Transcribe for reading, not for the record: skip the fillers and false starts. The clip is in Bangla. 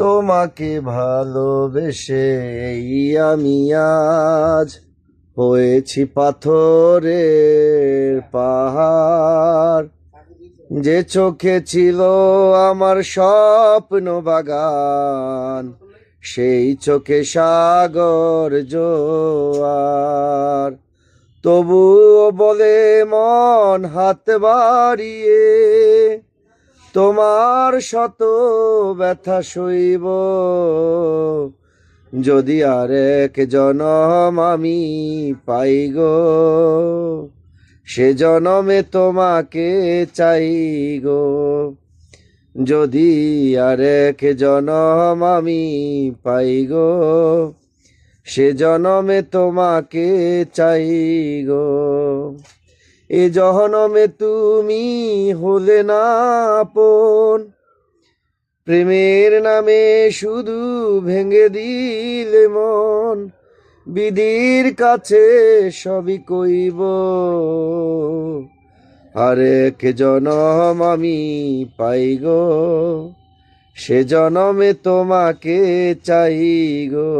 তোমাকে ভালোবেসে এই আমি আজ হয়েছি পাথরের পাহাড়। যে চোখে ছিল আমার স্বপ্ন বাগান, সেই চোখে সাগর জোয়ার। তবুও বলে মন হাত বাড়িয়ে, তোমার শত ব্যথা সইব যদি আরেক জনম আমি পাই গো। সে জনমে তোমাকে চাই গো, যদি আরেক জনম আমি পাই গো। সে জনমে তোমাকে চাই গো। এ জনমে তুমি হলে না আপন, প্রেমের নামে শুধু ভেঙে দিলে মন। বিধির কাছে সবই কইব, আরেক জনম আমি পাই গো। সে জনমে তোমাকে চাই গো।